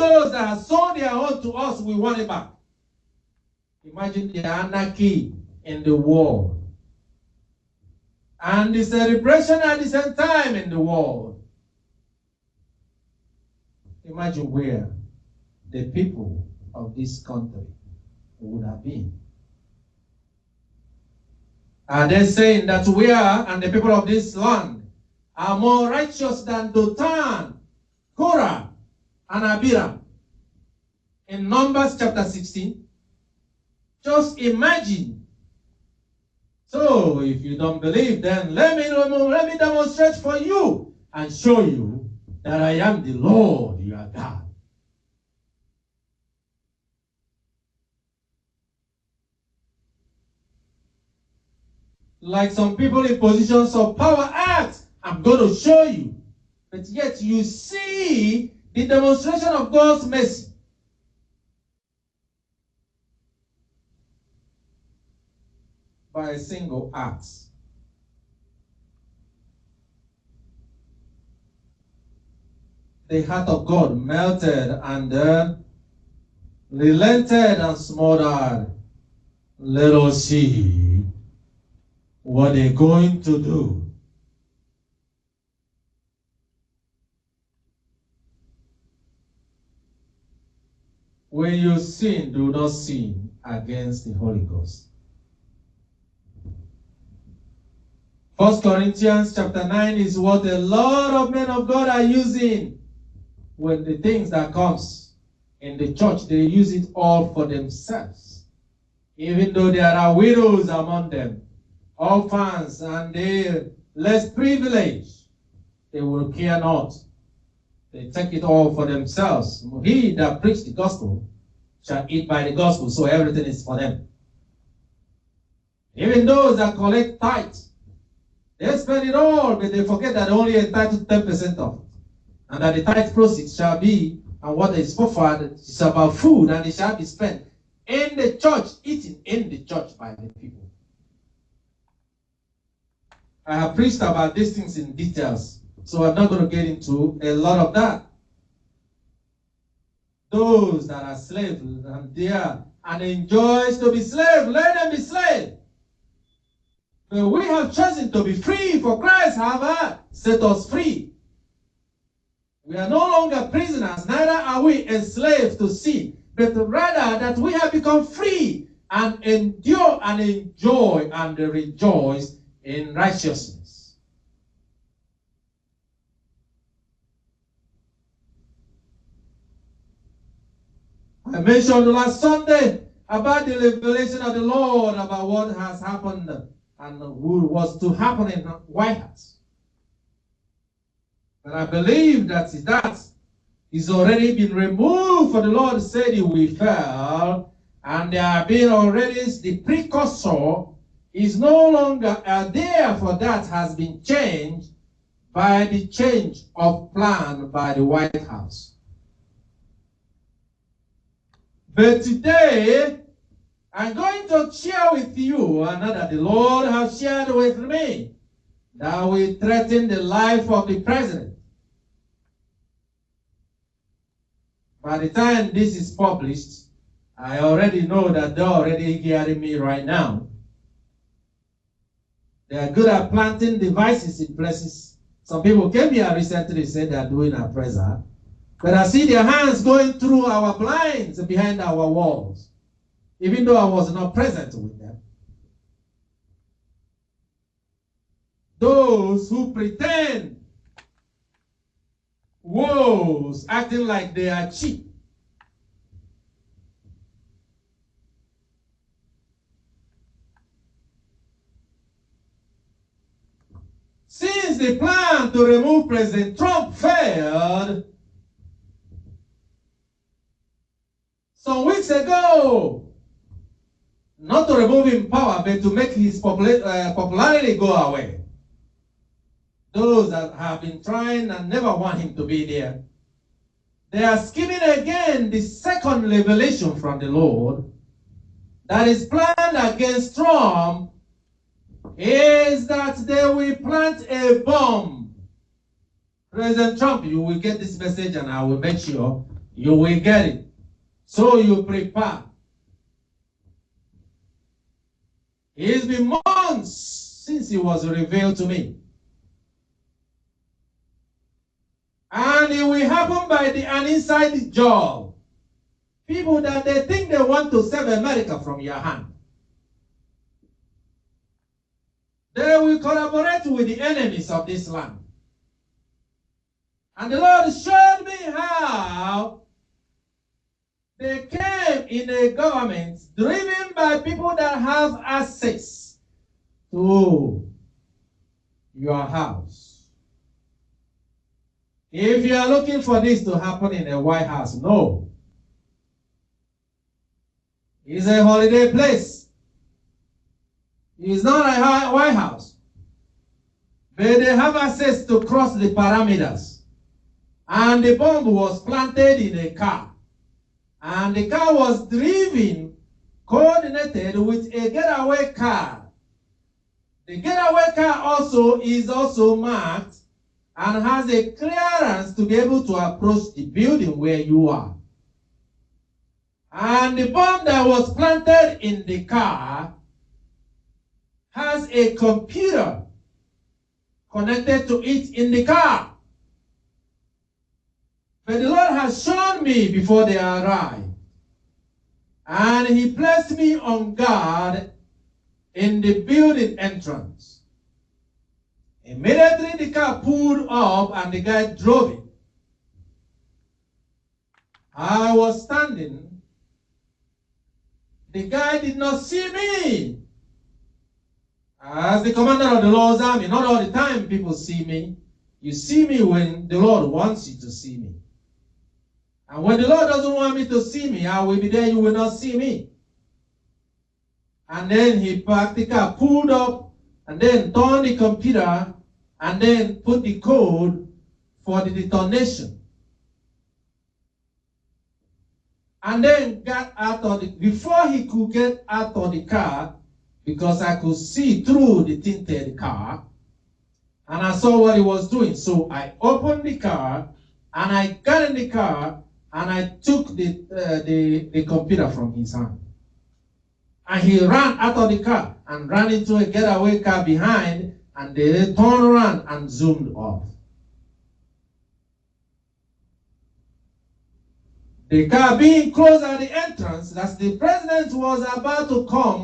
those that have sold their own to us, we want it back. Imagine the anarchy in the world. And the celebration at the same time in the world. Imagine where the people of this country would have been. Are they saying that we are, and the people of this land, are more righteous than Dothan, Korah, and Abiram? In Numbers chapter 16, just imagine. So, if you don't believe, then let me demonstrate for you and show you that I am the Lord your God. Like some people in positions of power act, I'm going to show you. But yet you see the demonstration of God's mercy. By a single act. The heart of God melted and then relented and smothered. Let us see what they're going to do. When you sin, do not sin against the Holy Ghost. 1 Corinthians chapter 9 is what a lot of men of God are using. When the things that comes in the church, they use it all for themselves. Even though there are widows among them, orphans, and they less privileged, they will care not. They take it all for themselves. He that preached the gospel shall eat by the gospel, so everything is for them. Even those that collect tithe, they spend it all, but they forget that they only entitled 10% of it. And that the tithe proceeds shall be, and what is offered is about food, and it shall be spent in the church, eaten in the church by the people. I have preached about these things in details, so I'm not going to get into a lot of that. Those that are slaves and there and enjoys to be slaves, let them be slaves. But we have chosen to be free, for Christ have set us free. We are no longer prisoners, neither are we enslaved to sin, but rather that we have become free and endure and enjoy and rejoice in righteousness. I mentioned last Sunday about the revelation of the Lord about what has happened and what was to happen in White House. But I believe that is already been removed, for the Lord said it will fail, and there have been already the precursor is no longer there, for that has been changed by the change of plan by the White House. But today, I'm going to share with you another the Lord has shared with me that will threaten the life of the president. By the time this is published, I already know that they're already hearing me right now. They are good at planting devices in places. Some people came here recently and said they are doing a prayer. But I see their hands going through our blinds behind our walls, even though I was not present with them. Those who pretend woes, acting like they are cheap. Since the plan to remove President Trump failed some weeks ago, not to remove him power, but to make his popularity go away. Those that have been trying and never want him to be there, they are scheming again the second revelation from the Lord that is planned against Trump is that they will plant a bomb. President Trump, you will get this message and I will make sure you will get it. So you prepare. It's been months since it was revealed to me. And it will happen by an inside job. People that they think they want to save America from your hand. They will collaborate with the enemies of this land. And the Lord showed me how they came in a government driven by people that have access to your house. If you are looking for this to happen in a White House, no. It's a holiday place. It's not a White House. But they have access to cross the parameters. And the bomb was planted in a car. And the car was driven, coordinated with a getaway car. The getaway car also is also marked and has a clearance to be able to approach the building where you are. And the bomb that was planted in the car has a computer connected to it in the car. But the Lord has shown me before they arrived. And He placed me on guard in the building entrance. Immediately the car pulled up and the guy drove it. I was standing. The guy did not see me. As the commander of the Lord's army, not all the time people see me. You see me when the Lord wants you to see me. And when the Lord doesn't want me to see me, I will be there, you will not see me. And then he parked the car, pulled up, and then turned the computer, and then put the code for the detonation. And then got out of the, before he could get out of the car, because I could see through the tinted car, and I saw what he was doing. So I opened the car, and I got in the car, and I took the computer from his hand. And he ran out of the car and ran into a getaway car behind, and they turned around and zoomed off. The car being close at the entrance, as the president was about to come